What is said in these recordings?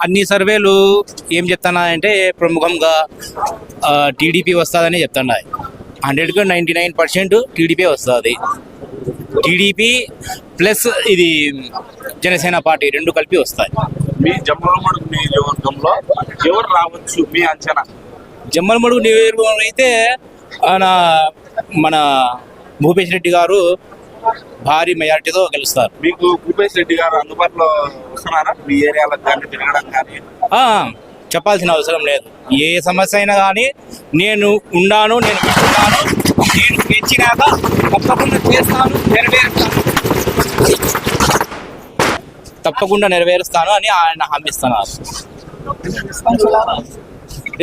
అన్ని సర్వేలు ఏం చెప్తున్నాయంటే ప్రముఖంగా టీడీపీ వస్తుందని చెప్తున్నాయి. 100కు 99% టీడీపీ వస్తుంది. టీడీపీ ప్లస్ ఇది జనసేన పార్టీ రెండు కలిపి వస్తాయి. మీ జమ్మలమడుగు నియోజకవర్గంలో ఎవరు రావచ్చు మీ అంచనా? జమ్మలమడుగు నియోజకవర్గంలో అయితే మన భూపేష్ రెడ్డి గారు భారీ మెజారిటీతో గెలుస్తారు. మీకు భూపేష్ రెడ్డి గారు అందుబాటులో వస్తున్నారా మీ ఏరియాలకు కానీ తిరగడం కానీ? చెప్పాల్సిన అవసరం లేదు. ఏ సమస్య అయినా కానీ నేను ఉన్నాను, నేను వింటున్నాను, నేను గెలిచినాక తప్పకుండా చేస్తాను, తప్పకుండా నెరవేరుస్తాను అని ఆయన హామీ ఇస్తున్నారు.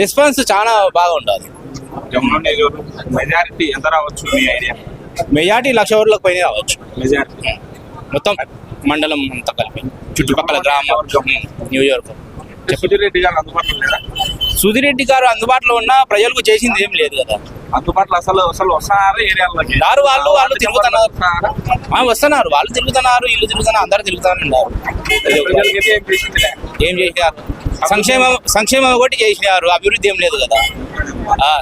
రెస్పాన్స్ చాలా బాగా ఉంటుంది. మెజారిటీ ఎంత రావచ్చు మీ ఐడియా? మెజారిటీ 1,00,000 ఓట్లకు పైన రావచ్చు. మెజారిటీ మొత్తం మండలం అంతా కలిపి చుట్టుపక్కల గ్రామం నియోజకవర్గం. సుధీర్ రెడ్డి గారు అందుబాటులో లేరా? సుధీర్ రెడ్డి గారు అందుబాటులో ఉన్న ప్రజలకు చేసింది ఏం లేదు కదా. అందుబాటులో అసలు వస్తున్నారు ఏరియాలోకి? వాళ్ళు తిరుగుతున్నారు, వస్తున్నారు, వాళ్ళు తిరుగుతున్నారు, ఇల్లు తిరుగుతున్నారు, అందరూ తిరుగుతున్నారు. ఏం చేసినారు? సంక్షేమం ఒకటి చేసినారు, అభివృద్ధి ఏం లేదు కదా.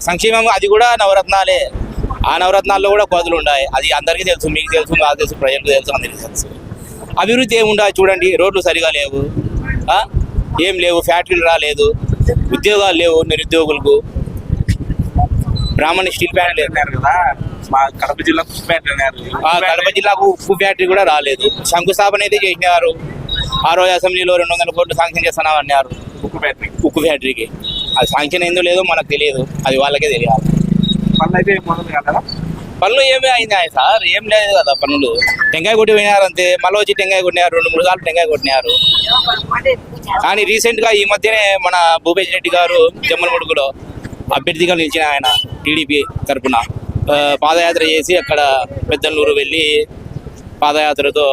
సంక్షేమం అది కూడా నవరత్నాలే. ఆ నవరత్నాల్లో కూడా కోతులు ఉన్నాయి. అది అందరికీ తెలుసు, మీకు తెలుసు, నాకు తెలుసు, ప్రజలకు తెలుసు, అందరికీ తెలుసు. అభివృద్ధి ఏముండదు చూడండి. రోడ్లు సరిగా లేవు, ఏం లేవు, ఫ్యాక్టరీలు రాలేదు, ఉద్యోగాలు లేవు నిరుద్యోగులకు. బ్రాహ్మణి స్టీల్ ఫ్యాక్టరీ అన్నారు కదా, మా కడప జిల్లాకు ఉక్కు ఫ్యాక్టరీ అన్నారు. కడప జిల్లాకు ఉక్కు ఫ్యాక్టరీ కూడా రాలేదు. శంకుస్థాపన అయితే చేసినారు. ఆ రోజు అసెంబ్లీలో 200 కోట్లు శాంక్షన్ చేస్తున్నాం అన్నారు ఉక్కు ఫ్యాక్టరీకి. అది శాంక్షన్ అయిందో లేదో మనకు తెలియదు, అది వాళ్ళకే తెలియాలి. పనులు అయితే మొదలు కదా. పనులు ఏమి అయినాయి సార్? ఏం లేదు కదా పనులు. టెంకాయ కొట్టి పోయినారు అంతే. మళ్ళీ వచ్చి టెంకాయ కొట్టినారు, 2-3 సార్లు టెంకాయ కొట్టినారు. కానీ రీసెంట్గా ఈ మధ్యనే మన భూపేష్ రెడ్డి గారు జమ్మలమడుగులో అభ్యర్థిగా నిలిచిన ఆయన టీడీపీ తరఫున పాదయాత్ర చేసి అక్కడ పెద్దలూరు వెళ్ళి పాదయాత్రతో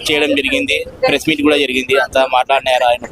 చేయడం జరిగింది. ప్రెస్ మీట్ కూడా జరిగింది. అంతా మాట్లాడినారు ఆయన.